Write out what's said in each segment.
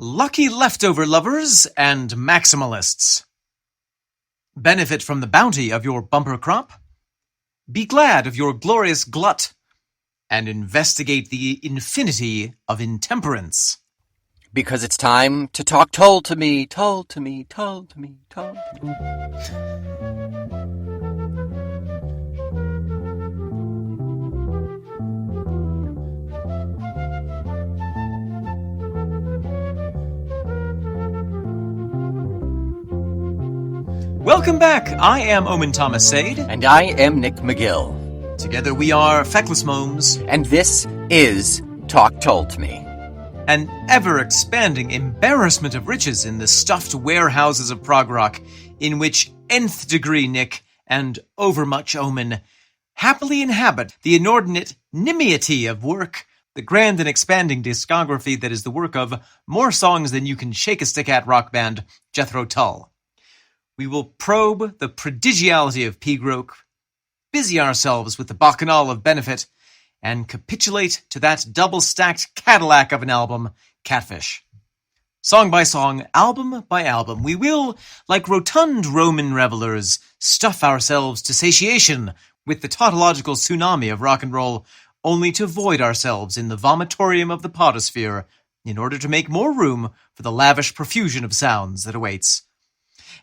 Lucky leftover lovers and maximalists. Benefit from the bounty of your bumper crop. Be glad of your glorious glut. And investigate the infinity of intemperance. Because it's time to talk Tull to me, Tull to me, Tull to me, Tull to me. Welcome back. I am Omen Thomas Sade. And I am Nick McGill. Together we are Feckless Momes. And this is Talk Tull to Me. An ever-expanding embarrassment of riches in the stuffed warehouses of prog rock, in which nth degree Nick and overmuch Omen happily inhabit the inordinate nimiety of work, the grand and expanding discography that is the work of more songs than you can shake a stick at rock band Jethro Tull. We will probe the prodigiality of Pigroke, busy ourselves with the bacchanal of benefit, and capitulate to that double-stacked Cadillac of an album, Catfish. Song by song, album by album, we will, like rotund Roman revelers, stuff ourselves to satiation with the tautological tsunami of rock and roll, only to void ourselves in the vomitorium of the podosphere in order to make more room for the lavish profusion of sounds that awaits.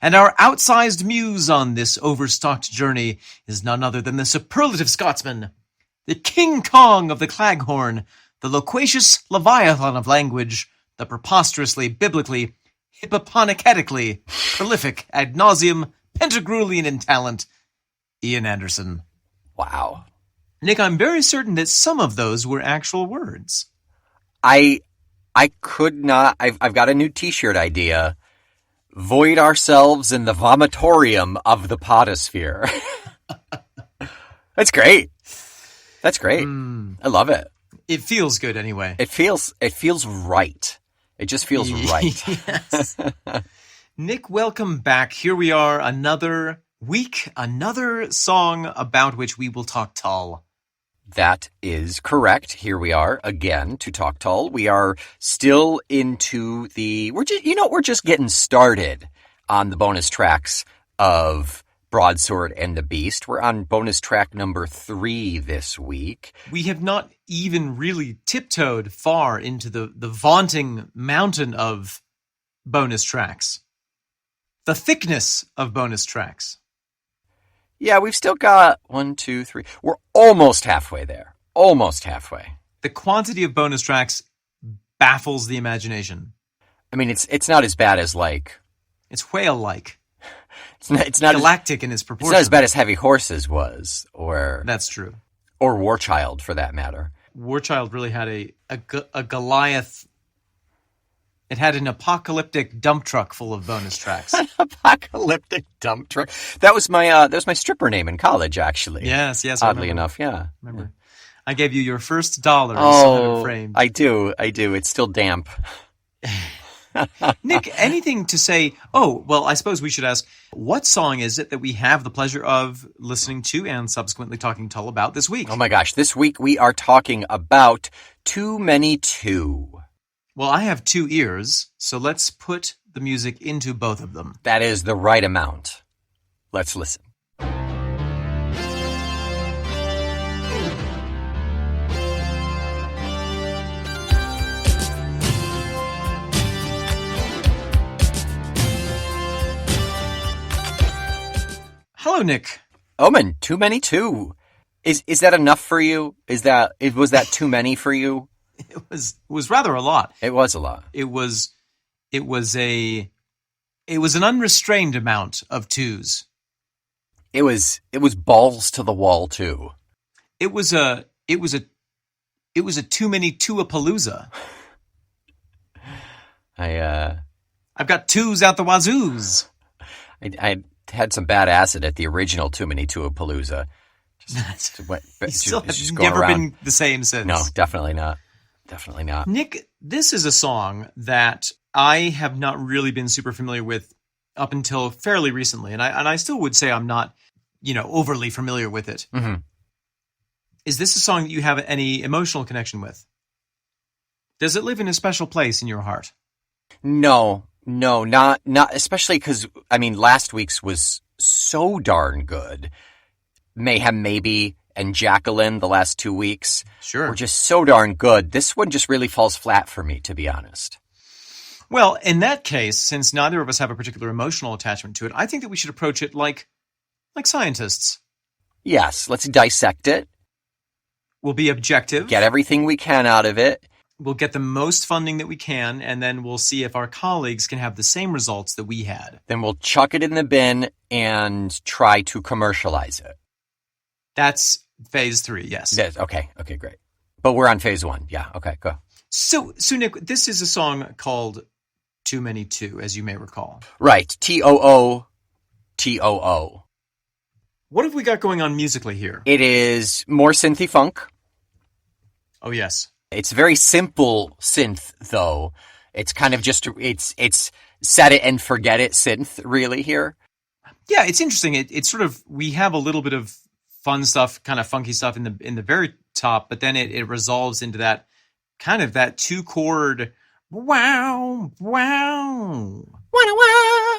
And our outsized muse on this overstocked journey is none other than the superlative Scotsman, the King Kong of the Claghorn, the loquacious Leviathan of language, the preposterously, biblically, hippoponicatically, prolific, ad nauseum, pentagruelian in talent, Ian Anderson. Wow. Nick, I'm very certain that some of those were actual words. I could not, I've got a new t-shirt idea. Void ourselves in the vomitorium of the podosphere. That's great. That's great. I love it. It feels good anyway. It feels right. It just feels right. Yes. Nick, welcome back. Here we are, another week, another song about which we will talk Tull. That is correct. Here we are again to talk Tull. We are still into we're just getting started on the bonus tracks of Broadsword and the Beast. We're on bonus track number 3 this week. We have not even really tiptoed far into the vaunting mountain of bonus tracks. The thickness of bonus tracks. Yeah, we've still got 1, 2, 3. We're almost halfway there. Almost halfway. The quantity of bonus tracks baffles the imagination. I mean, it's not as bad as like... It's whale-like. It's not galactic in its proportions. It's not as bad as Heavy Horses was, or... That's true. Or Warchild, for that matter. Warchild really had a Goliath... It had an apocalyptic dump truck full of bonus tracks. An apocalyptic dump truck. That was my stripper name in college, actually. Yes. Oddly enough, yeah. Remember, I gave you your first $1. Oh, framed. I do. It's still damp. Nick, anything to say? Oh, well, I suppose we should ask, what song is it that we have the pleasure of listening to and subsequently talking Tull about this week? Oh my gosh, this week we are talking about Too Many Two. Well, I have 2 ears, so let's put the music into both of them. That is the right amount. Let's listen. Hello, Nick. Omen, Too Many Two. Is that enough for you? Was that too many for you? It was rather a lot. It was a lot. It was an unrestrained amount of twos. It was balls to the wall too. It was a too many two-a-palooza. I've got twos out the wazoos. I had some bad acid at the original Too Many Two-a-palooza. Just never been the same since. No, definitely not. Definitely not. Nick, this is a song that I have not really been super familiar with up until fairly recently, and I still would say I'm not, overly familiar with it. Mm-hmm. Is this a song that you have any emotional connection with? Does it live in a special place in your heart? No, not especially because, I mean, last week's was so darn good. Mayhem Maybe and Jacqueline the last 2 weeks were just so darn good. This one just really falls flat for me, to be honest. Well, in that case, since neither of us have a particular emotional attachment to it, I think that we should approach it like scientists. Yes, let's dissect it. We'll be objective. Get everything we can out of it. We'll get the most funding that we can, and then we'll see if our colleagues can have the same results that we had. Then we'll chuck it in the bin and try to commercialize it. That's phase 3, yes. Okay, great. But we're on phase 1. Yeah, okay, go. So Nick, this is a song called Too Many Two, as you may recall. Right, Tootoo. What have we got going on musically here? It is more synthy funk. Oh, yes. It's very simple synth, though. It's kind of just, it's set it and forget it synth, really, here. Yeah, it's interesting. It's sort of, we have a little bit of fun stuff, kind of funky stuff in the very top, but then it resolves into that kind of that 2-chord wow, wow. Wah-wah.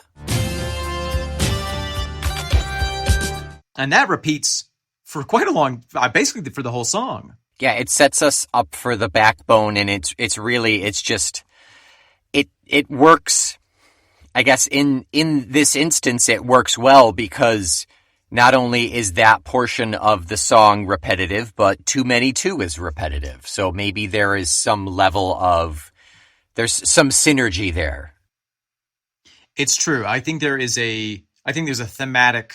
And that repeats for quite a long, basically for the whole song. Yeah, it sets us up for the backbone, and it's really, it's just, it works. I guess in this instance, it works well because not only is that portion of the song repetitive, but Too Many Two is repetitive. So maybe there is some level of, there's some synergy there. It's true. I think there's a thematic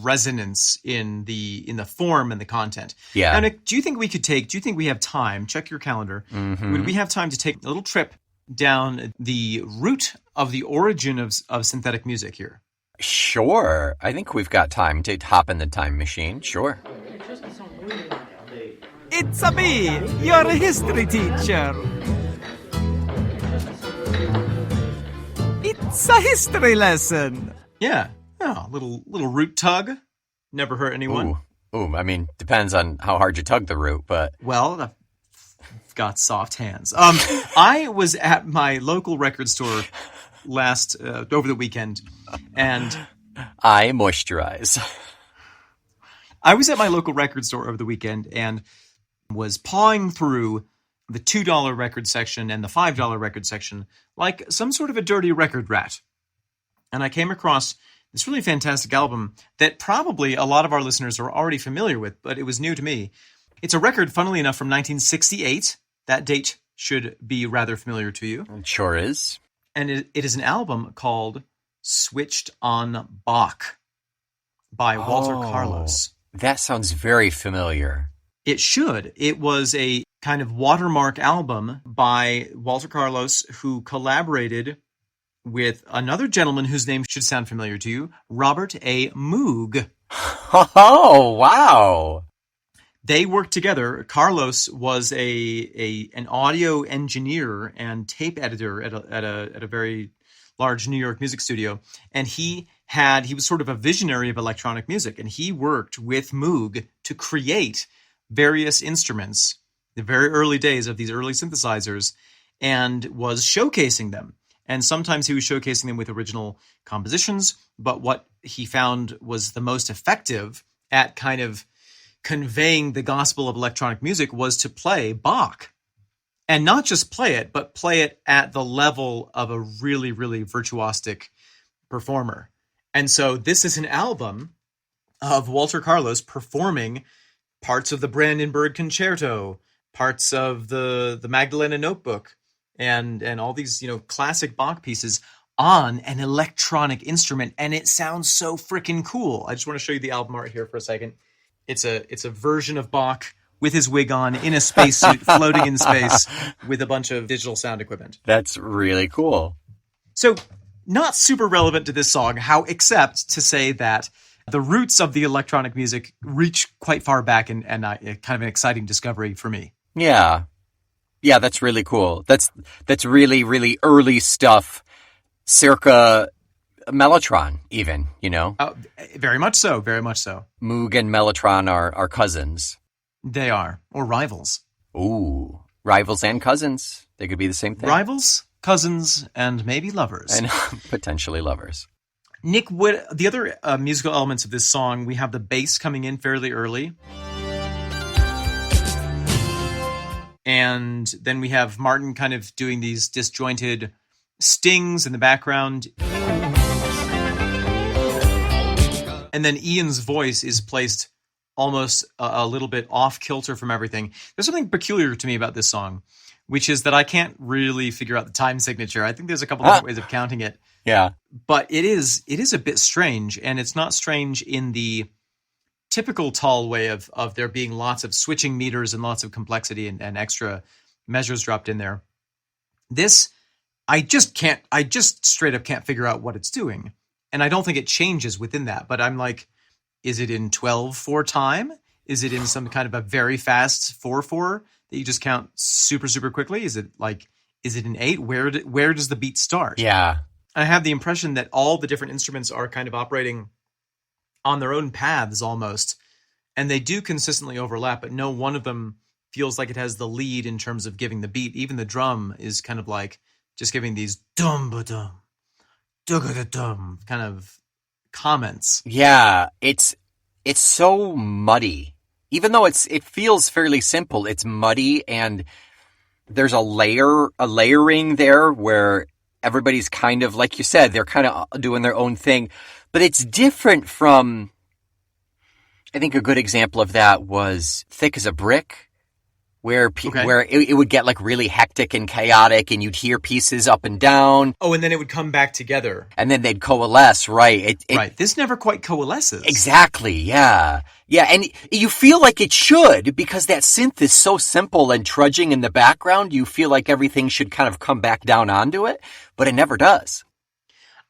resonance in the form and the content. Yeah. Now, Nick, do you think we have time? Check your calendar. Mm-hmm. Would we have time to take a little trip down the root of the origin of synthetic music here? Sure. I think we've got time to hop in the time machine. Sure. It's a me, your history teacher. It's a history lesson. Yeah. Oh, little root tug. Never hurt anyone. Ooh, I mean, depends on how hard you tug the root, but... Well, I've got soft hands. I was at my local record store over the weekend, and... I moisturize. I was at my local record store over the weekend and was pawing through the $2 record section and the $5 record section like some sort of a dirty record rat. And I came across this really fantastic album that probably a lot of our listeners are already familiar with, but it was new to me. It's a record, funnily enough, from 1968. That date should be rather familiar to you. It sure is. And it is an album called Switched on Bach by Walter Carlos. That sounds very familiar. It should. It was a kind of watermark album by Walter Carlos, who collaborated with another gentleman whose name should sound familiar to you, Robert A. Moog. Oh, wow. They worked together. Carlos was an audio engineer and tape editor at a very large New York music studio, and he was sort of a visionary of electronic music, and he worked with Moog to create various instruments, the very early days of these early synthesizers, and was showcasing them. And sometimes he was showcasing them with original compositions, but what he found was the most effective at kind of conveying the gospel of electronic music was to play Bach. And not just play it, but play it at the level of a really, really virtuosic performer. And so this is an album of Walter Carlos performing parts of the Brandenburg Concerto, parts of the Magdalena Notebook, and all these, classic Bach pieces on an electronic instrument, and it sounds so freaking cool. I just want to show you the album art here for a second. It's a version of Bach with his wig on in a spacesuit, floating in space with a bunch of digital sound equipment. That's really cool. So, not super relevant to this song, except to say that the roots of the electronic music reach quite far back, and kind of an exciting discovery for me. Yeah. Yeah, that's really cool. That's really, really early stuff, circa Mellotron, even, Very much so, very much so. Moog and Mellotron are cousins. They are, or rivals. Ooh, rivals and cousins. They could be the same thing. Rivals? cousins, and maybe lovers. And potentially lovers. Nick, the other musical elements of this song, we have the bass coming in fairly early. And then we have Martin kind of doing these disjointed stings in the background. And then Ian's voice is placed almost a little bit off kilter from everything. There's something peculiar to me about this song, which is that I can't really figure out the time signature. I think there's a couple different ways of counting it. Yeah. But it is a bit strange, and it's not strange in the typical Tull way of there being lots of switching meters and lots of complexity and extra measures dropped in there. This, I just straight up can't figure out what it's doing. And I don't think it changes within that, but I'm like, is it in 12/4 time? Is it in some kind of a very fast 4/4 that you just count super, super quickly? Is it in 8? Where does the beat start? Yeah. I have the impression that all the different instruments are kind of operating on their own paths almost, and they do consistently overlap, but no one of them feels like it has the lead in terms of giving the beat. Even the drum is kind of like just giving these dum-ba-dum, dum kind of comments. Yeah, it's so muddy. Even though it feels fairly simple, it's muddy, and there's a layering there where everybody's kind of, like you said, they're kind of doing their own thing. But it's different from, I think a good example of that was Thick as a Brick, where it would get like really hectic and chaotic, and you'd hear pieces up and down. Oh, and then it would come back together. And then they'd coalesce, right? Right. This never quite coalesces. Exactly, yeah. Yeah, and you feel like it should, because that synth is so simple and trudging in the background, you feel like everything should kind of come back down onto it, but it never does.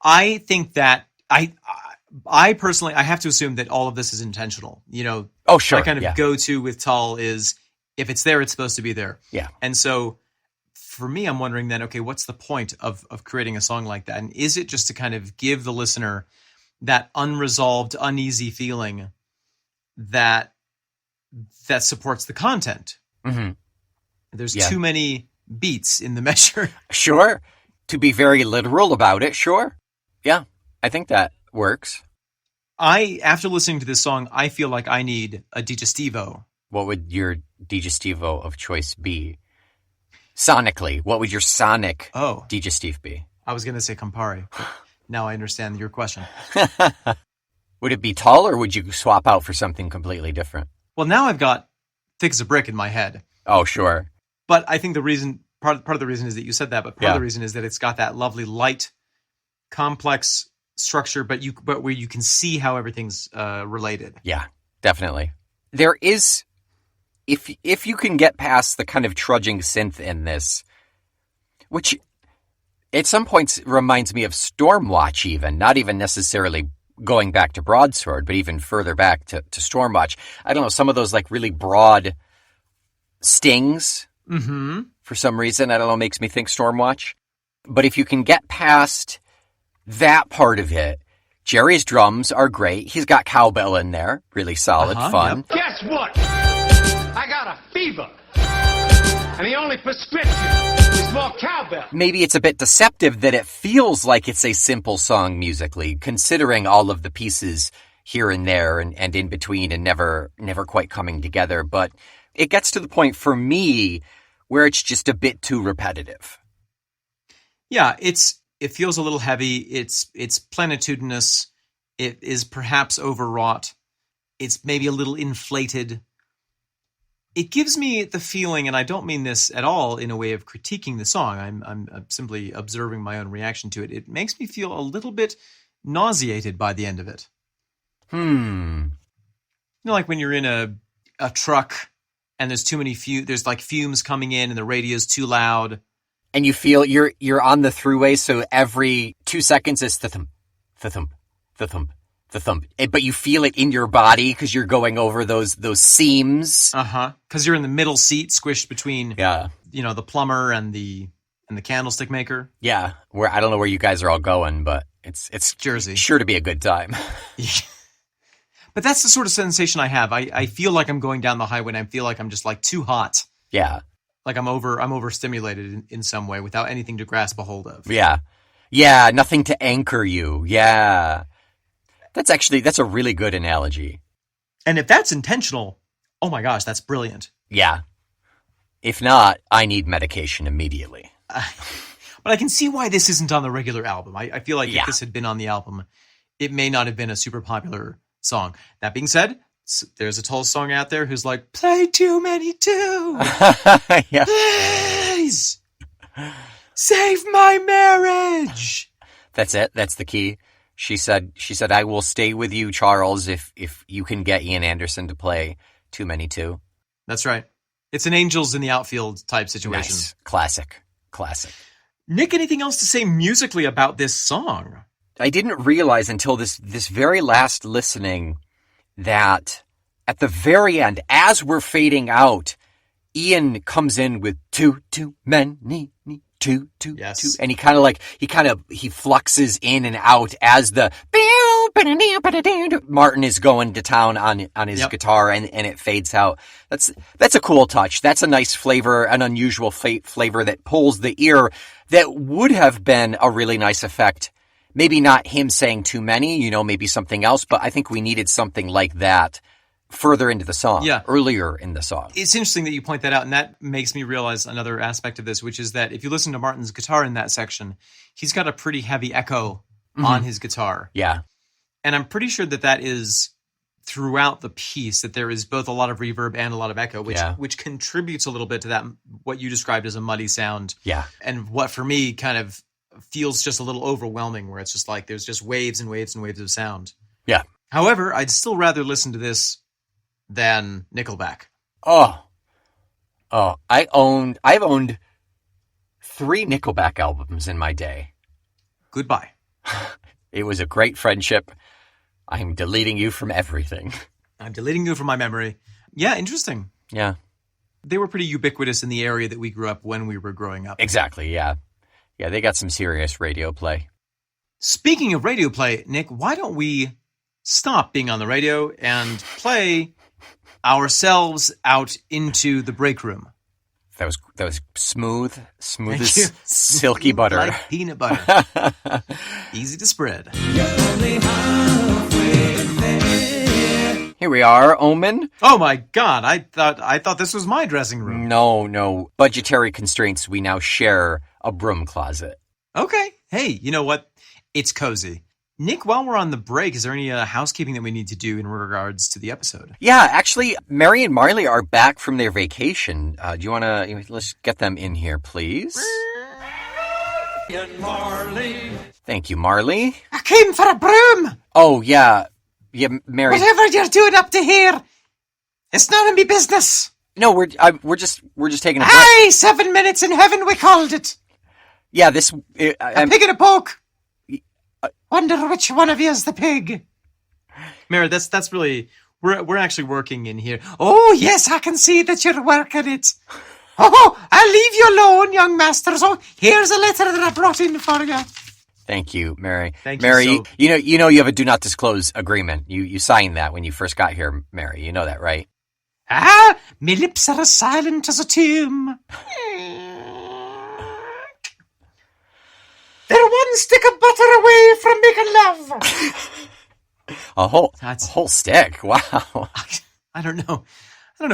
I think that I personally, I have to assume that all of this is intentional. You know, oh, sure, I kind of go to with Tull is, if it's there, it's supposed to be there. Yeah. And so for me, I'm wondering then, okay, what's the point of creating a song like that? And is it just to kind of give the listener that unresolved, uneasy feeling that supports the content? Mm-hmm. There's too many beats in the measure. Sure. To be very literal about it, sure. Yeah, I think that works. After listening to this song, I feel like I need a digestivo. What would your digestivo of choice be? Sonically, what would your sonic digestive be? I was going to say Campari. Now I understand your question. Would it be Tull, or would you swap out for something completely different? Well, now I've got Thick as a Brick in my head. Oh, sure. But I think the reason, part of the reason is that you said that, but part of the reason is that it's got that lovely light, complex structure, but where you can see how everything's related. Yeah, definitely. There is, if you can get past the kind of trudging synth in this, which at some points reminds me of Stormwatch even, not even necessarily going back to Broadsword, but even further back to Stormwatch. I don't know, some of those like really broad stings, for some reason, I don't know, makes me think Stormwatch. But if you can get past that part of it, Jerry's drums are great. He's got cowbell in there, really solid, fun. Yep. Guess what? I got a fever. And the only prescription is more cowbell. Maybe it's a bit deceptive that it feels like it's a simple song musically, considering all of the pieces here and there and in between and never quite coming together. But it gets to the point for me where it's just a bit too repetitive. Yeah, it feels a little heavy. It's plenitudinous. It is perhaps overwrought. It's maybe a little inflated. It gives me the feeling, and I don't mean this at all in a way of critiquing the song. I'm simply observing my own reaction to it. It makes me feel a little bit nauseated by the end of it. You know, like when you're in a truck and there's too many there's like fumes coming in and the radio's too loud. And you feel you're on the thruway, so every 2 seconds it's the thump, the thump, the thump, the thump. But you feel it in your body because you're going over those seams. Because you're in the middle seat, squished between the plumber and the candlestick maker. Yeah, where I don't know where you guys are all going, but it's Jersey. Sure to be a good time. But that's the sort of sensation I have. I feel like I'm going down the highway and I feel like I'm just like too hot. Yeah. Like I'm overstimulated in some way without anything to grasp a hold of. Yeah. Yeah, nothing to anchor you. Yeah. That's a really good analogy. And if that's intentional, oh my gosh, that's brilliant. Yeah. If not, I need medication immediately. But I can see why this isn't on the regular album. I feel like if this had been on the album, it may not have been a super popular song. That being said, there's a Tull song out there who's like, play too many too. Yeah. Please save my marriage. That's it. That's the key. She said, I will stay with you, Charles, if you can get Ian Anderson to play Too Many Two. That's right. It's an Angels in the Outfield type situation. Nice. Classic. Nick, anything else to say musically about this song? I didn't realize until this very last listening that at the very end, as we're fading out, Ian comes in with too many, two, yes. And he fluxes in and out as the Martin is going to town on his guitar, and it fades out. That's a cool touch. That's a nice flavor, an unusual flavor that pulls the ear. That would have been a really nice effect. Maybe not him saying too many, maybe something else, but I think we needed something like that further into the song, earlier in the song. It's interesting that you point that out, and that makes me realize another aspect of this, which is that if you listen to Martin's guitar in that section, he's got a pretty heavy echo on his guitar. Yeah. And I'm pretty sure that is throughout the piece, that there is both a lot of reverb and a lot of echo, which contributes a little bit to that, what you described as a muddy sound. Yeah. And what for me kind of feels just a little overwhelming, where it's just like there's just waves and waves and waves of sound. Yeah. However, I'd still rather listen to this than Nickelback. I've owned 3 Nickelback albums in my day. Goodbye. It was a great friendship. I'm deleting you from everything. I'm deleting you from my memory. Yeah, interesting. Yeah. They were pretty ubiquitous in the area that we grew up when we were growing up. Exactly, yeah. Yeah, they got some serious radio play. Speaking of radio play, Nick, why don't we stop being on the radio and play ourselves out into the break room? That was smooth as silky butter. Like peanut butter. Easy to spread. Here we are, Omen. Oh my God, I thought this was my dressing room. No. Budgetary constraints, we now share a broom closet. Okay. Hey, you know what? It's cozy. Nick, while we're on the break, is there any housekeeping that we need to do in regards to the episode? Yeah, actually, Mary and Marley are back from their vacation. Do you want to, let's get them in here, please. Marley. Thank you, Marley. I came for a broom. Oh, yeah. Yeah, Mary. Whatever you're doing up to here, it's none of me business. No, we're just taking a break. Aye, 7 minutes in heaven, we called it. Yeah, a pig and a poke. Wonder which one of you is the pig. Mary, that's really, we're actually working in here. Oh, yes, I can see that you're working it. Oh, I'll leave you alone, young master. So here's a letter that I brought in for you. Thank you, Mary. Thank you. Mary, you know you have a do not disclose agreement. You signed that when you first got here, Mary. You know that, right? Ah, me lips are as silent as a tomb. They're one stick of butter away from making love. A whole stick. Wow. I don't know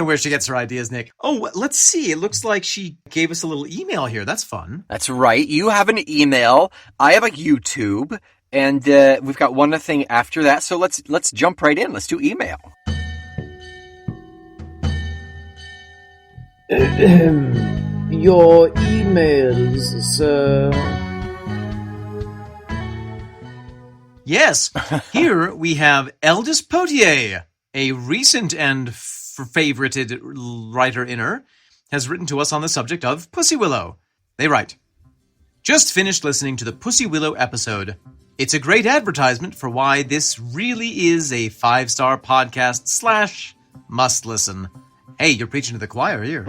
where she gets her ideas, Nick. Oh, let's see. It looks like she gave us a little email here. That's fun. That's right. You have an email. I have a YouTube. And we've got one other thing after that. So let's jump right in. Let's do email. Your emails, sir. Yes. Here we have Eldest Potier, a recent and favorited writer-inner, has written to us on the subject of Pussy Willow. They write, just finished listening to the Pussy Willow episode. It's a great advertisement for why this really is a 5-star podcast / must listen. Hey, you're preaching to the choir here.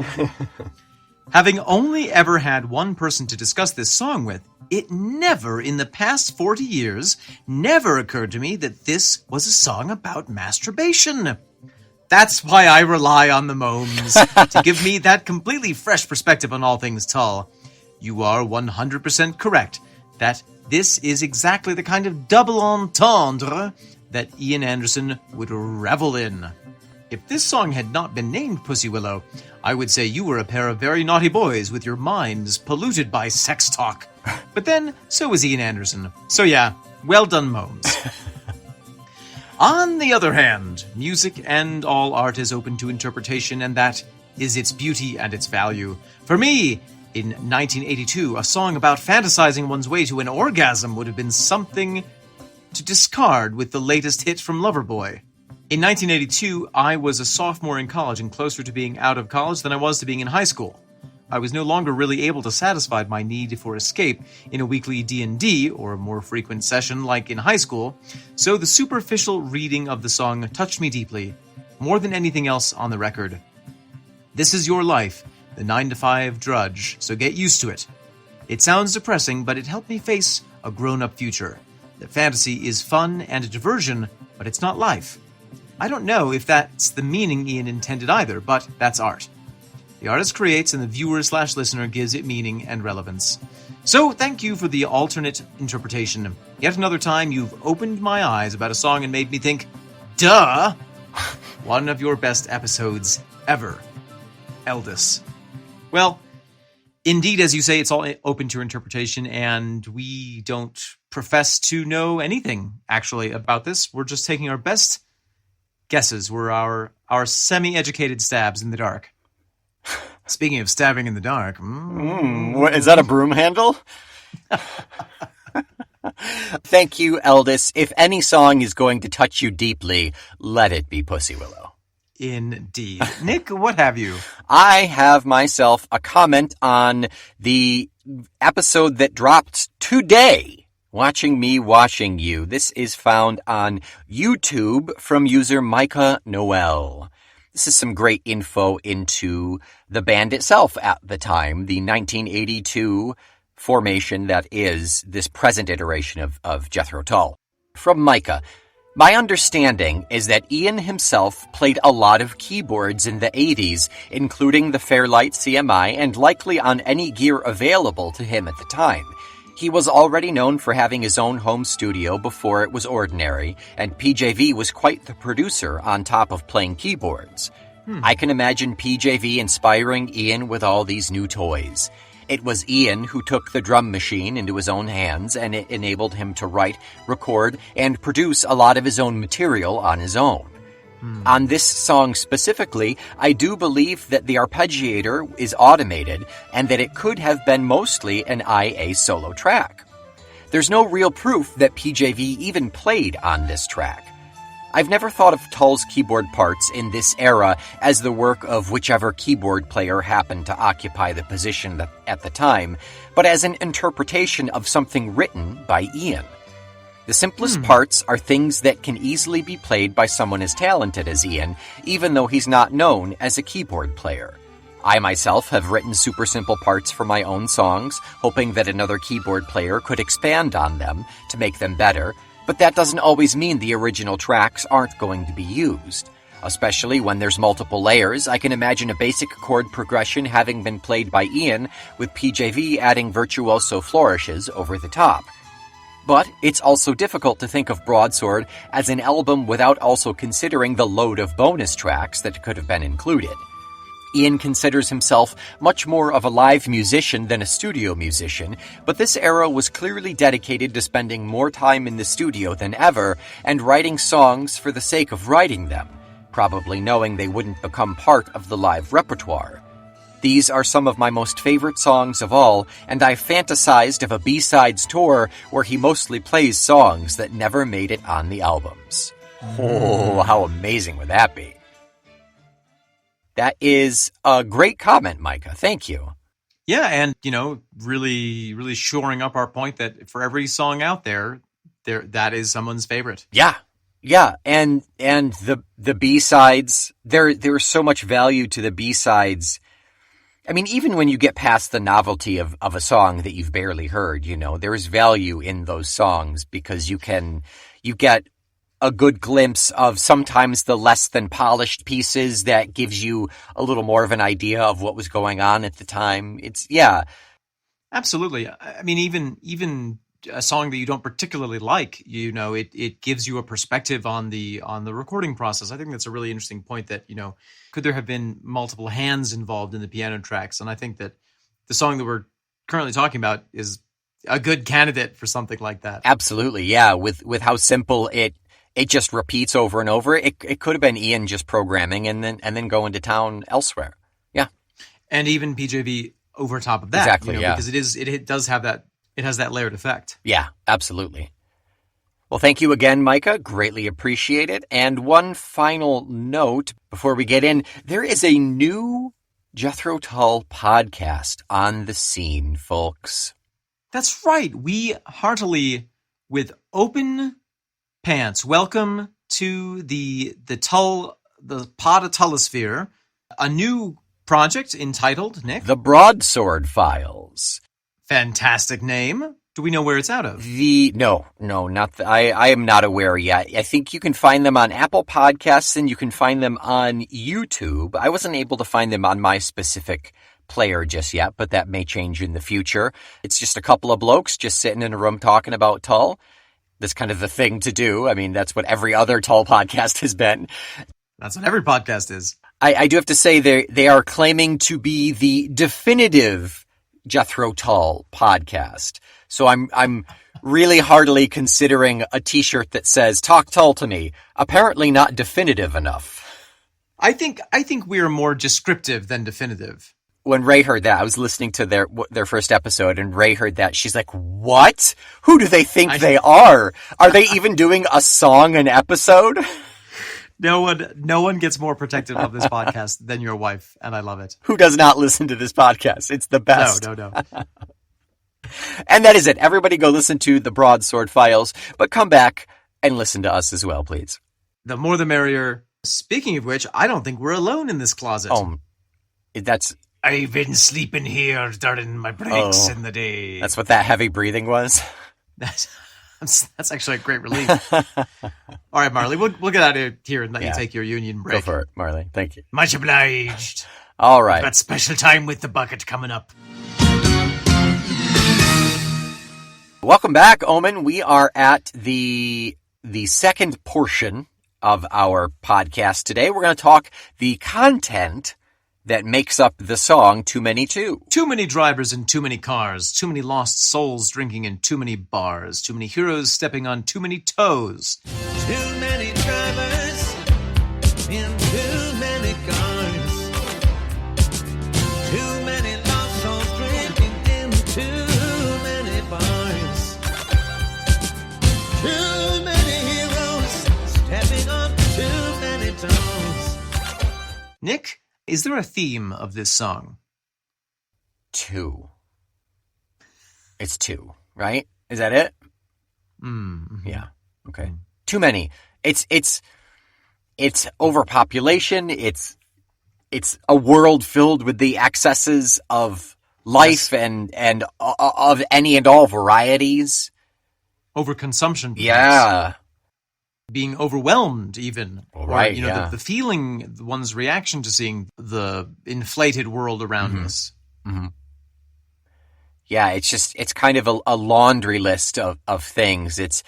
Having only ever had one person to discuss this song with, it never in the past 40 years never occurred to me that this was a song about masturbation. That's why I rely on the Momes to give me that completely fresh perspective on all things Tull. You are 100% correct that this is exactly the kind of double entendre that Ian Anderson would revel in. If this song had not been named Pussy Willow, I would say you were a pair of very naughty boys with your minds polluted by sex talk. But then, so was Ian Anderson. So yeah, well done, Momes. On the other hand, music and all art is open to interpretation, and that is its beauty and its value. For me, in 1982, a song about fantasizing one's way to an orgasm would have been something to discard with the latest hit from Loverboy. In 1982, I was a sophomore in college and closer to being out of college than I was to being in high school. I was no longer really able to satisfy my need for escape in a weekly D&D or a more frequent session like in high school, so the superficial reading of the song touched me deeply, more than anything else on the record. This is your life, the 9-to-5 drudge, so get used to it. It sounds depressing, but it helped me face a grown-up future. That fantasy is fun and a diversion, but it's not life. I don't know if that's the meaning Ian intended either, but that's art. The artist creates and the viewer/listener gives it meaning and relevance. So thank you for the alternate interpretation. Yet another time you've opened my eyes about a song and made me think, duh! One of your best episodes ever. Eldis. Well, indeed, as you say, it's all open to interpretation, and we don't profess to know anything, actually, about this. We're just taking our best guesses. We're our semi-educated stabs in the dark. Speaking of stabbing in the dark... Is that a broom handle? Thank you, Eldis. If any song is going to touch you deeply, let it be Pussy Willow. Indeed. Nick, what have you? I have myself a comment on the episode that dropped today, Watching Me Washing You. This is found on YouTube from user Micah Noel. This is some great info into the band itself at the time, the 1982 formation that is this present iteration of Jethro Tull. From Micah, my understanding is that Ian himself played a lot of keyboards in the 80s, including the Fairlight CMI and likely on any gear available to him at the time. He was already known for having his own home studio before it was ordinary, and PJV was quite the producer on top of playing keyboards. I can imagine PJV inspiring Ian with all these new toys. It was Ian who took the drum machine into his own hands, and it enabled him to write, record, and produce a lot of his own material on his own. On this song specifically, I do believe that the arpeggiator is automated and that it could have been mostly an IA solo track. There's no real proof that PJV even played on this track. I've never thought of Tull's keyboard parts in this era as the work of whichever keyboard player happened to occupy the position at the time, but as an interpretation of something written by Ian. The simplest parts are things that can easily be played by someone as talented as Ian, even though he's not known as a keyboard player. I myself have written super simple parts for my own songs, hoping that another keyboard player could expand on them to make them better, but that doesn't always mean the original tracks aren't going to be used. Especially when there's multiple layers, I can imagine a basic chord progression having been played by Ian, with PJV adding virtuoso flourishes over the top. But it's also difficult to think of Broadsword as an album without also considering the load of bonus tracks that could have been included. Ian considers himself much more of a live musician than a studio musician, but this era was clearly dedicated to spending more time in the studio than ever and writing songs for the sake of writing them, probably knowing they wouldn't become part of the live repertoire. These are some of my most favorite songs of all, and I've fantasized of a B-sides tour where he mostly plays songs that never made it on the albums. Oh, how amazing would that be? That is a great comment, Micah. Thank you. Yeah, and, really, really shoring up our point that for every song out there, that is someone's favorite. Yeah, and the B-sides, there's so much value to the B-sides. I mean, even when you get past the novelty of a song that you've barely heard, there is value in those songs because you get a good glimpse of sometimes the less than polished pieces that gives you a little more of an idea of what was going on at the time. Absolutely. I mean, even a song that you don't particularly like, it gives you a perspective on the recording process. I think that's a really interesting point that, could there have been multiple hands involved in the piano tracks? And I think that the song that we're currently talking about is a good candidate for something like that. Absolutely. Yeah. With how simple it just repeats over and over. It could have been Ian just programming and then going to town elsewhere. Yeah. And even PJV over top of that. Exactly. Yeah. Because it does have that. It has that layered effect. Yeah, absolutely. Well, thank you again, Micah. Greatly appreciate it. And one final note before we get in, there is a new Jethro Tull podcast on the scene, folks. That's right. We heartily, with open pants, welcome to the Tull, the pod of Tullosphere, a new project entitled, Nick? The Broadsword Files. Fantastic name. Do we know where it's out of? No, not I am not aware yet. I think you can find them on Apple Podcasts and you can find them on YouTube. I wasn't able to find them on my specific player just yet, but that may change in the future. It's just a couple of blokes just sitting in a room talking about Tull. That's kind of the thing to do. I mean, that's what every other Tull podcast has been. That's what every podcast is. I do have to say they are claiming to be the definitive Jethro Tull podcast. So I'm really heartily considering a t-shirt that says "Talk Tull to me." Apparently not definitive enough. I think we're more descriptive than definitive. When Ray heard that, I was listening to their first episode, and Ray heard that. She's like, "What? Who do they think they are? Are they even doing a song an episode?" No one gets more protective of this podcast than your wife, and I love it. Who does not listen to this podcast? It's the best. No. And that is it. Everybody go listen to the Broadsword Files, but come back and listen to us as well, please. The more the merrier. Speaking of which, I don't think we're alone in this closet. I've been sleeping here during my breaks in the day. That's what that heavy breathing was? That's actually a great relief. All right, Marley, we'll get out of here and let you take your union break. Go for it, Marley. Thank you. Much obliged. All right. Got special time with the bucket coming up. Welcome back, Omen. We are at the second portion of our podcast today. We're going to talk the content that makes up the song Too Many Two. Too many drivers in too many cars, too many lost souls drinking in too many bars, too many heroes stepping on too many toes. Too many drivers in too many cars, too many lost souls drinking in too many bars, too many heroes stepping on too many toes. Nick, is there a theme of this song? Two. It's two, right? Is that it? Mm-hmm. Yeah. Okay. Too many. It's overpopulation. It's a world filled with the excesses of life and of any and all varieties. Overconsumption. Perhaps. Yeah. Being overwhelmed, even. Right, or, the feeling, one's reaction to seeing the inflated world around us. Mm-hmm. Yeah, it's kind of a laundry list of things. It's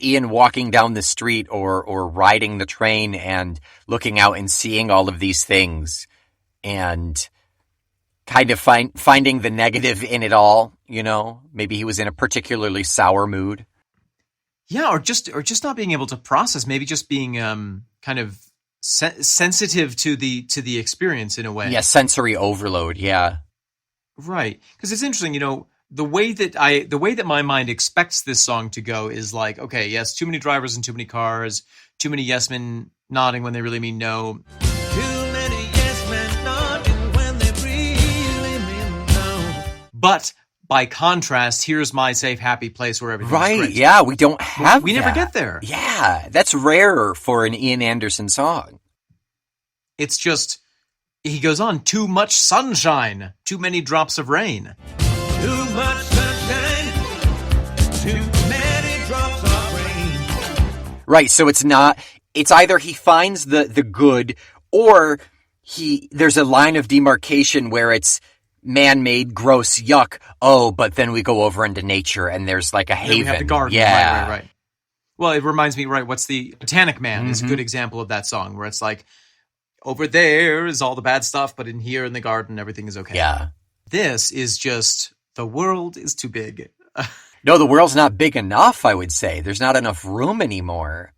Ian walking down the street or riding the train and looking out and seeing all of these things and kind of finding the negative in it all, Maybe he was in a particularly sour mood. Yeah, or just not being able to process, maybe just being kind of sensitive to the experience in a way. Yeah, sensory overload. Yeah, right. Because it's interesting, the way that my mind expects this song to go is like, okay, yes, too many drivers and too many cars, too many yes men nodding when they really mean no. Too many yes men nodding when they really mean no. But by contrast, here's my safe, happy place where everything's right, great. Yeah, we don't have We never get there. Yeah, that's rare for an Ian Anderson song. It's just, he goes on, too much sunshine, too many drops of rain. Too much sunshine, too many drops of rain. Right, so it's either he finds the good, or there's a line of demarcation where it's man-made, gross, yuck. Oh, but then we go over into nature and there's like a haven. Then we have the garden. Yeah. Right. Well, it reminds me, what's the Botanic Man is a good example of that song, where it's like, over there is all the bad stuff, but in here in the garden, everything is okay. Yeah. This is just, the world is too big. No, the world's not big enough, I would say. There's not enough room anymore.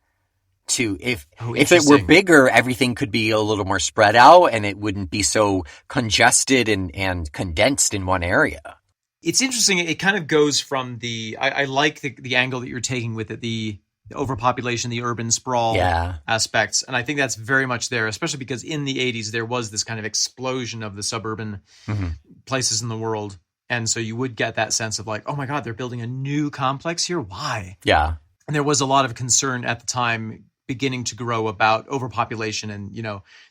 If it were bigger, everything could be a little more spread out and it wouldn't be so congested and condensed in one area. It's interesting. It kind of goes from I like the angle that you're taking with it, the overpopulation, the urban sprawl aspects. And I think that's very much there, especially because in the 80s, there was this kind of explosion of the suburban places in the world. And so you would get that sense of like, oh my God, they're building a new complex here. Why? Yeah. And there was a lot of concern at the time beginning to grow about overpopulation. And,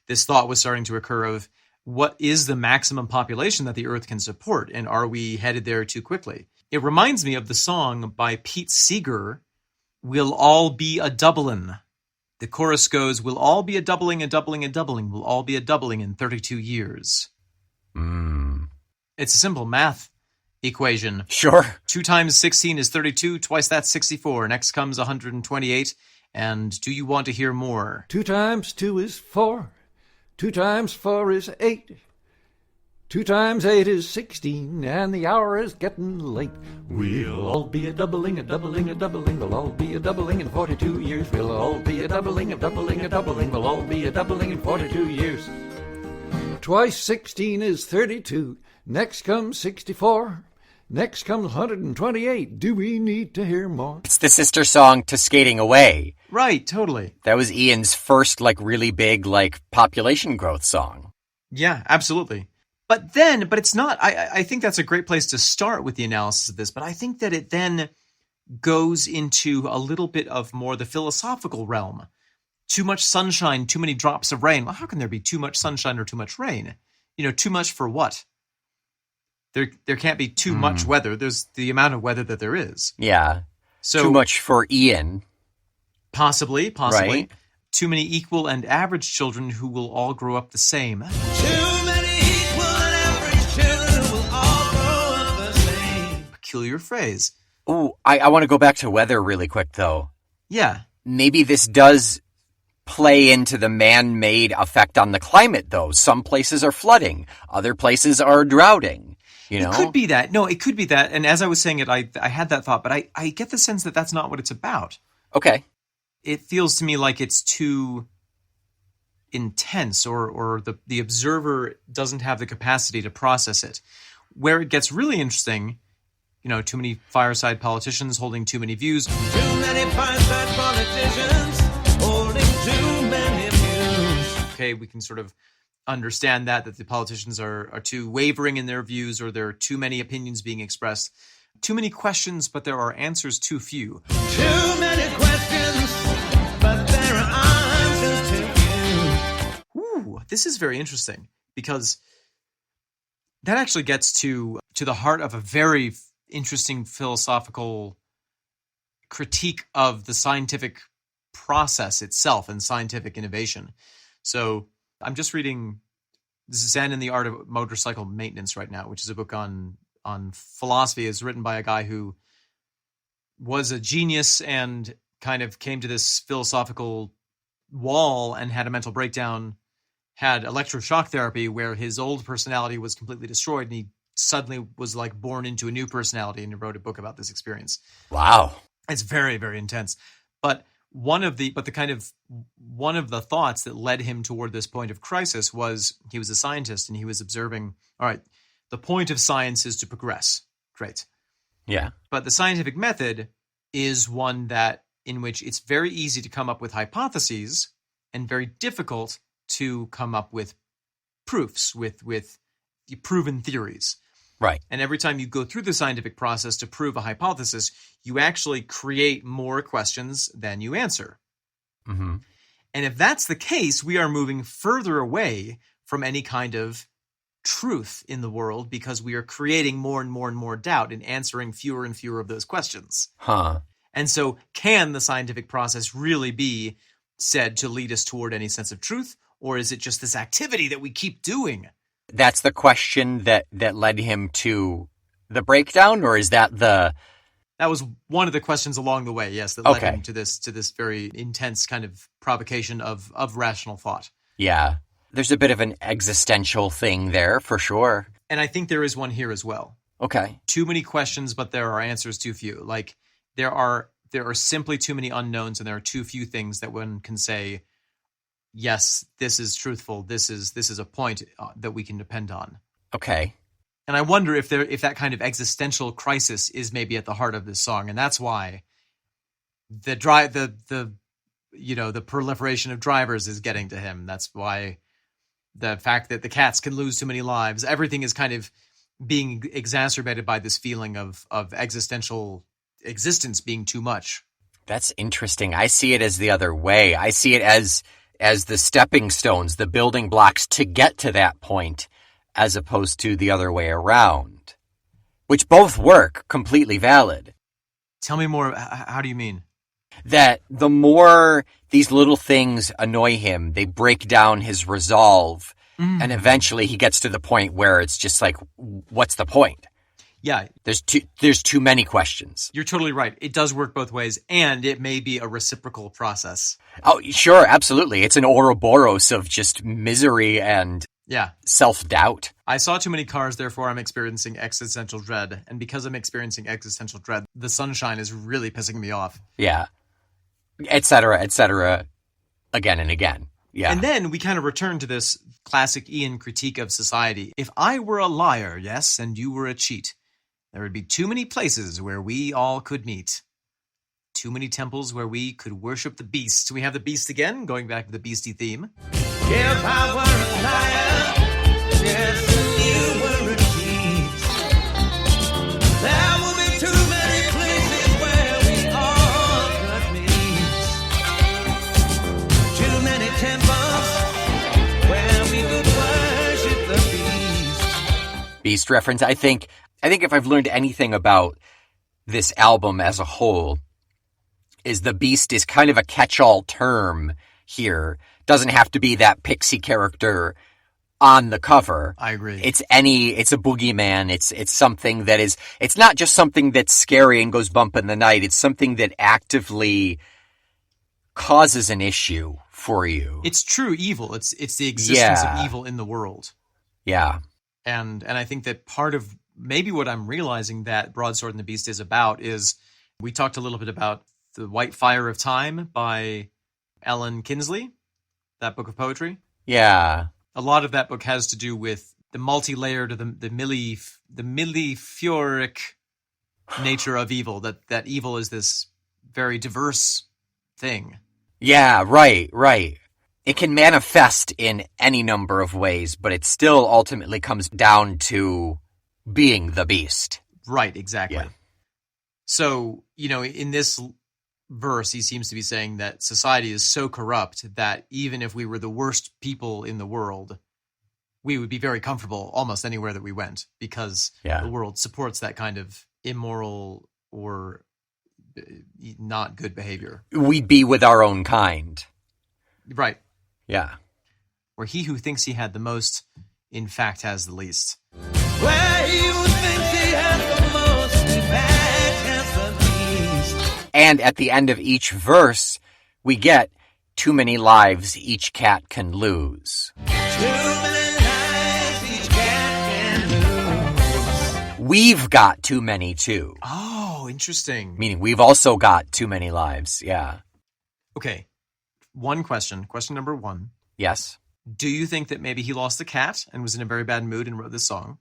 this thought was starting to occur of what is the maximum population that the earth can support? And are we headed there too quickly? It reminds me of the song by Pete Seeger, We'll All Be a Doublin'. The chorus goes, we'll all be a doubling, a doubling, a doubling. We'll all be a doubling in 32 years. It's a simple math equation. Sure. 2 times 16 is 32. Twice that's 64. Next comes 128. And do you want to hear more? 2 times 2 is 4. 2 times 4 is 8. 2 times 8 is 16, and the hour is getting late. We'll all be a doubling, a doubling, a doubling. We'll all be a doubling in 42 years. We'll all be a doubling, a doubling, a doubling. We'll all be a doubling in 42 years. Twice 16 is 32. Next comes 64. Next comes 128. Do we need to hear more? It's the sister song to Skating Away. Right, totally. That was Ian's first, really big, population growth song. Yeah, absolutely. But it's not, I think that's a great place to start with the analysis of this, but I think that it then goes into a little bit of more the philosophical realm. Too much sunshine, too many drops of rain. Well, how can there be too much sunshine or too much rain? Too much for what? There can't be too much weather. There's the amount of weather that there is. Yeah. So too much for Ian. Possibly. Right. Too many equal and average children who will all grow up the same. Too many equal and average children who will all grow up the same. Peculiar phrase. Ooh, I want to go back to weather really quick, though. Yeah. Maybe this does play into the man-made effect on the climate, though. Some places are flooding. Other places are droughting. It could be that. No, it could be that. And as I was saying it, I had that thought, but I get the sense that that's not what it's about. Okay. It feels to me like it's too intense, or the observer doesn't have the capacity to process it. Where it gets really interesting, too many fireside politicians holding too many views. Too many fireside politicians holding too many views. Okay, we can sort of understand that the politicians are too wavering in their views, or there are too many opinions being expressed. Too many questions, but there are answers too few. Too many questions, but there are answers too few. Ooh, this is very interesting, because that actually gets to the heart of a very interesting philosophical critique of the scientific process itself and scientific innovation. So I'm just reading Zen and the Art of Motorcycle Maintenance right now, which is a book on philosophy. It's written by a guy who was a genius and kind of came to this philosophical wall and had a mental breakdown, had electroshock therapy where his old personality was completely destroyed, and he suddenly was born into a new personality, and he wrote a book about this experience. Wow. It's very, very intense. But one of the thoughts that led him toward this point of crisis was, he was a scientist and he was observing, all right, the point of science is to progress. Great. Yeah. But the scientific method is one in which it's very easy to come up with hypotheses and very difficult to come up with proofs, with the proven theories. Right. And every time you go through the scientific process to prove a hypothesis, you actually create more questions than you answer. Mm-hmm. And if that's the case, we are moving further away from any kind of truth in the world, because we are creating more and more and more doubt and answering fewer and fewer of those questions. Huh. And so can the scientific process really be said to lead us toward any sense of truth? Or is it just this activity that we keep doing? That's the question that led him to the breakdown, or is that the... That was one of the questions along the way, yes, that led him to this very intense kind of provocation of rational thought. Yeah. There's a bit of an existential thing there, for sure. And I think there is one here as well. Okay. Too many questions, but there are answers too few. Like, there are simply too many unknowns, and there are too few things that one can say, yes, this is truthful, this is a point that we can depend on. Okay. And I wonder if that kind of existential crisis is maybe at the heart of this song, and that's why the proliferation of drivers is getting to him. That's why the fact that the cats can lose too many lives, everything is kind of being exacerbated by this feeling of existential existence being too much. That's interesting. I see it as the other way. I see it as the stepping stones, the building blocks to get to that point, as opposed to the other way around, which both work, completely valid. Tell me more. How do you mean? That the more these little things annoy him, they break down his resolve, and eventually he gets to the point where it's just like, what's the point? Yeah. There's too many questions. You're totally right. It does work both ways, and it may be a reciprocal process. Oh, sure, absolutely. It's an Ouroboros of just misery and self-doubt. I saw too many cars, therefore I'm experiencing existential dread. And because I'm experiencing existential dread, the sunshine is really pissing me off. Yeah. Et cetera, again and again. Yeah. And then we kind of return to this classic Ian critique of society. If I were a liar, yes, and you were a cheat, there would be too many places where we all could meet. Too many temples where we could worship the beast. We have the beast again, going back to the beastie theme. If I were a liar, yes, and you were a cheat, there would be too many places where we all could meet. Too many temples where we could worship the beast. Beast reference. I think if I've learned anything about this album as a whole, is the beast is kind of a catch-all term here. Doesn't have to be that pixie character on the cover. I agree. It's a boogeyman. It's something that is, it's not just something that's scary and goes bump in the night. It's something that actively causes an issue for you. It's true evil. It's the existence of evil in the world. Yeah. And I think that part of maybe what I'm realizing that Broadsword and the Beast is about is, we talked a little bit about The White Fire of Time by Ellen Kinsley, that book of poetry. Yeah. A lot of that book has to do with the multi-layered, the millefioric nature of evil, that evil is this very diverse thing. Yeah, right. It can manifest in any number of ways, but it still ultimately comes down to being the beast. Right, exactly. Yeah. So, in this verse, he seems to be saying that society is so corrupt that even if we were the worst people in the world, we would be very comfortable almost anywhere that we went, because the world supports that kind of immoral or not good behavior. We'd be with our own kind. Right. Yeah. Where he who thinks he had the most, in fact, has the least. Where you think he has the most, in fact, has the least. And at the end of each verse, we get too many lives each cat can lose. Too many lives each cat can lose. We've got too many too. Oh, interesting. Meaning we've also got too many lives. Yeah. Okay. One question. Question number one. Yes. Do you think that maybe he lost a cat and was in a very bad mood and wrote this song?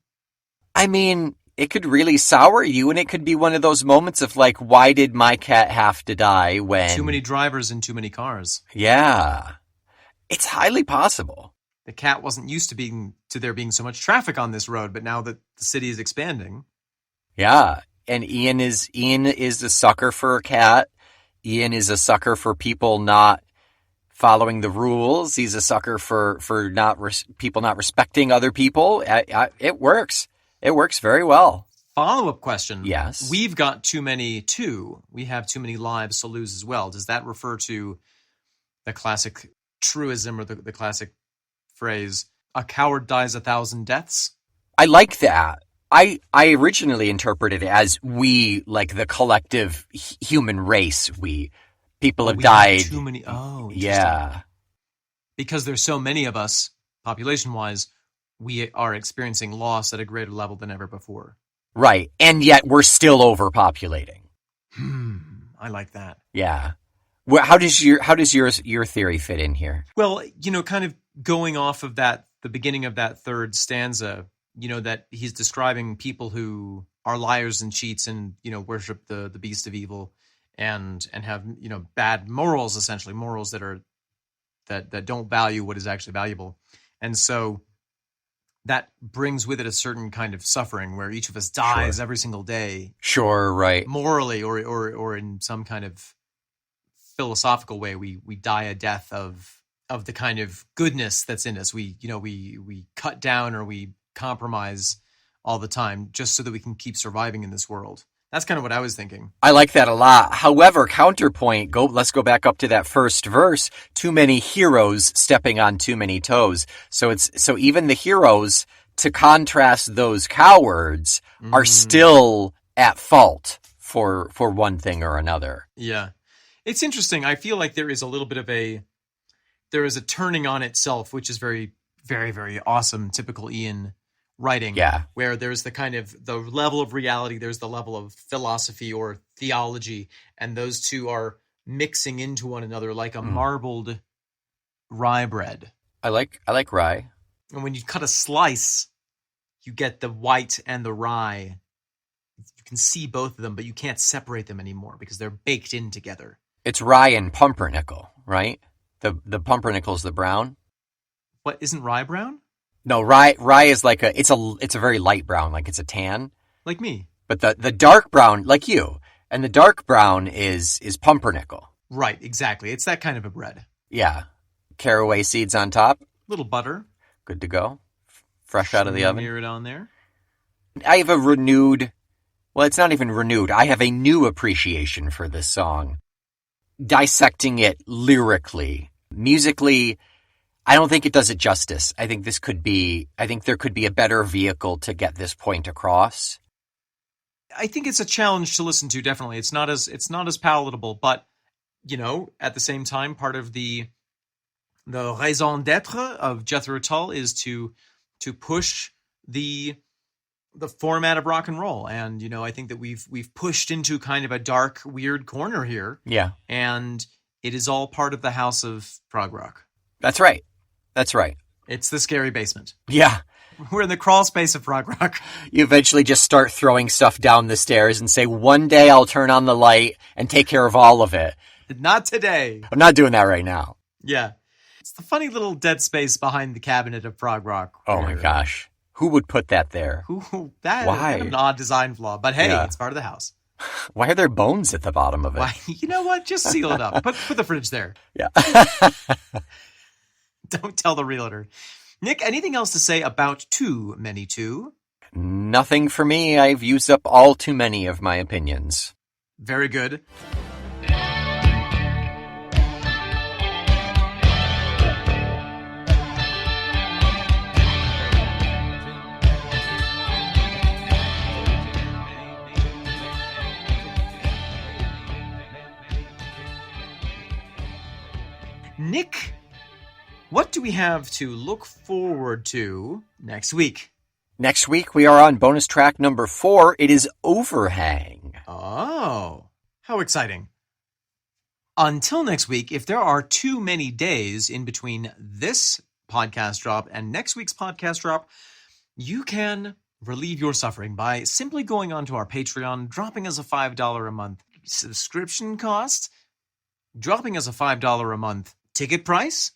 I mean, it could really sour you, and it could be one of those moments of like, why did my cat have to die when... Too many drivers and too many cars. Yeah. It's highly possible. The cat wasn't used to there being so much traffic on this road, but now that the city is expanding... Yeah. And Ian is a sucker for a cat. Ian is a sucker for people not following the rules. He's a sucker for people not respecting other people. It works. It works very well. Follow-up question. Yes. We've got too many too. We have too many lives to lose as well. Does that refer to the classic truism or the classic phrase, a coward dies 1,000 deaths? I like that. I originally interpreted it as we, like the collective human race, people have died. Have too many. Oh, interesting. Yeah. Because there's so many of us, population-wise, we are experiencing loss at a greater level than ever before. Right. And yet we're still overpopulating. I like that. Yeah. Well, how does your theory fit in here? Well, kind of going off of that, the beginning of that third stanza, that he's describing people who are liars and cheats and, worship the beast of evil and have, bad morals, essentially morals that don't value what is actually valuable. And so that brings with it a certain kind of suffering where each of us dies every single day. Sure, right. Morally or in some kind of philosophical way, we die a death of the kind of goodness that's in us. We cut down or we compromise all the time just so that we can keep surviving in this world. That's kind of what I was thinking. I like that a lot. However, counterpoint, let's go back up to that first verse. Too many heroes stepping on too many toes. So even the heroes, to contrast those cowards, are still at fault for one thing or another. Yeah. It's interesting. I feel like there is a little bit of there is a turning on itself, which is very, very, very awesome, typical Ian writing. Yeah. Where there's the kind of the level of reality, there's the level of philosophy or theology, and those two are mixing into one another like a marbled rye bread. I like rye. And when you cut a slice, you get the white and the rye. You can see both of them, but you can't separate them anymore because they're baked in together. It's rye and pumpernickel, right? The pumpernickel's the brown. What, isn't rye brown? No, rye is like it's a very light brown, like it's a tan. Like me. But the dark brown, like you, and the dark brown is pumpernickel. Right, exactly. It's that kind of a bread. Yeah. Caraway seeds on top. Little butter. Good to go. Fresh out of the oven. Smear it on there. I have it's not even renewed. I have a new appreciation for this song. Dissecting it lyrically, musically, I don't think it does it justice. I think there could be a better vehicle to get this point across. I think it's a challenge to listen to, definitely. It's not as palatable, but at the same time, part of the raison d'être of Jethro Tull is to push the format of rock and roll. And, I think that we've pushed into kind of a dark, weird corner here. Yeah. And it is all part of the house of prog rock. That's right. That's right. It's the scary basement. Yeah. We're in the crawl space of prog rock. You eventually just start throwing stuff down the stairs and say, one day I'll turn on the light and take care of all of it. Not today. I'm not doing that right now. Yeah. It's the funny little dead space behind the cabinet of prog rock. Oh my gosh. Who would put that there? That Why? Is an odd design flaw, but hey, Yeah. It's part of the house. Why are there bones at the bottom of it? Why? You know what? Just seal it up. Put the fridge there. Yeah. Don't tell the realtor. Nick, anything else to say about Too Many Two? Nothing for me. I've used up all too many of my opinions. Very good. Nick, what do we have to look forward to next week? Next week, we are on bonus track number 4. It is Overhang. Oh, how exciting. Until next week, if there are too many days in between this podcast drop and next week's podcast drop, you can relieve your suffering by simply going onto our Patreon, dropping us a $5 a month subscription cost, dropping us a $5 a month ticket price,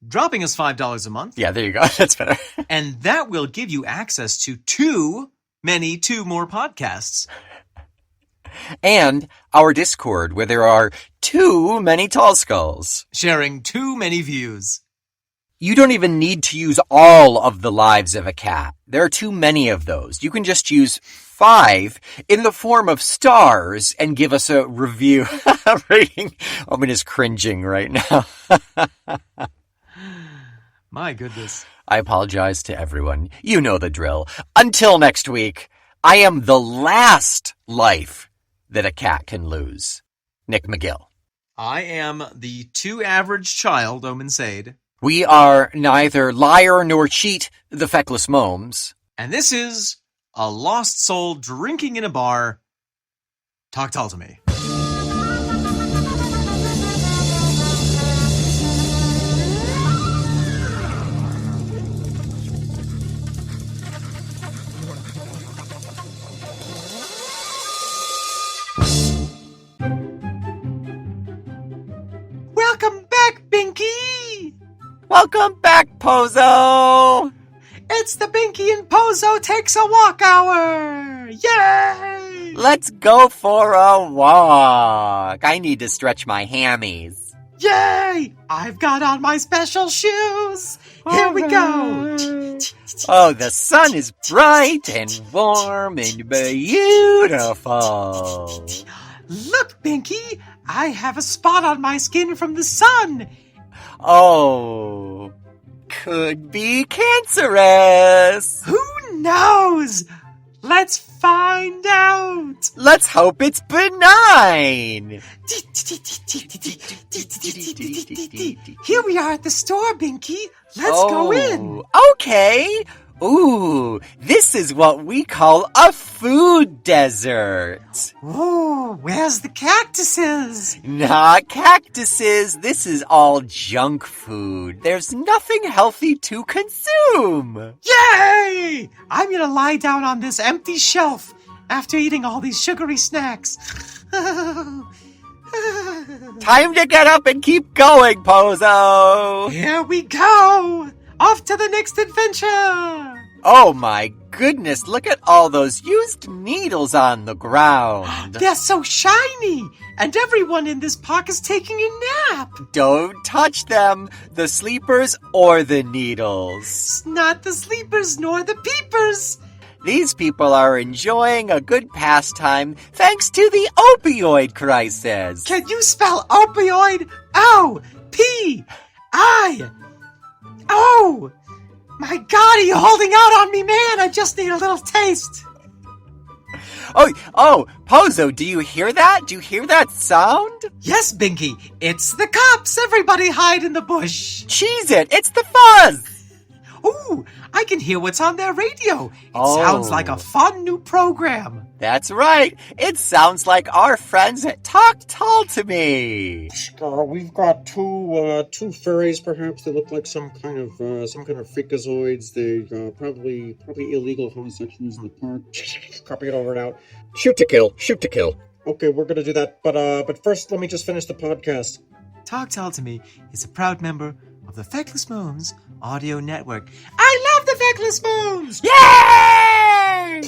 dropping us $5 a month. Yeah, there you go. That's better. And that will give you access to two more podcasts. And our Discord, where there are too many tall skulls. Sharing too many views. You don't even need to use all of the lives of a cat. There are too many of those. You can just use 5 in the form of stars and give us a review rating. Omen is cringing right now. My goodness. I apologize to everyone. You know the drill. Until next week, I am the last life that a cat can lose. Nick McGill. I am the too average child, Omen Sade. We are neither liar nor cheat, the feckless momes. And this is a lost soul drinking in a bar. Talk Tull to me. Welcome back, Binky! Welcome back, Pozo! It's the Binky and Pozo Takes a Walk Hour! Yay! Let's go for a walk. I need to stretch my hammies. Yay! I've got on my special shoes! Here we go! Oh, the sun is bright and warm and beautiful. Look, Binky! I have a spot on my skin from the sun! Oh, could be cancerous. Who knows? Let's find out! Let's hope it's benign. Here we are at the store, Binky. Let's go in. Okay. Ooh, this is what we call a food desert. Oh, where's the cactuses? Not cactuses. This is all junk food. There's nothing healthy to consume. Yay! I'm gonna lie down on this empty shelf after eating all these sugary snacks. Time to get up and keep going, Pozo. Here we go! Off to the next adventure! Oh my goodness, look at all those used needles on the ground. They're so shiny! And everyone in this park is taking a nap! Don't touch them, the sleepers or the needles. It's not the sleepers nor the peepers! These people are enjoying a good pastime thanks to the opioid crisis. Can you spell opioid? O-P-I... Oh! My God, are you holding out on me, man? I just need a little taste. Oh, Pozo, do you hear that? Do you hear that sound? Yes, Binky, it's the cops. Everybody hide in the bush. Cheese it, it's the fuzz. Ooh, I can hear what's on their radio. It sounds like a fun new program. That's right. It sounds like our friends at Talk Tull to me. We've got two fairies, perhaps. They look like some kind of freakazoids. They probably illegal homosexuals in the park. Copy it over and out. Shoot to kill. Okay, we're gonna do that. But first, let me just finish the podcast. Talk Tull to me is a proud member of the Feckless Moons Audio Network. I love the Feckless Moons! Yay!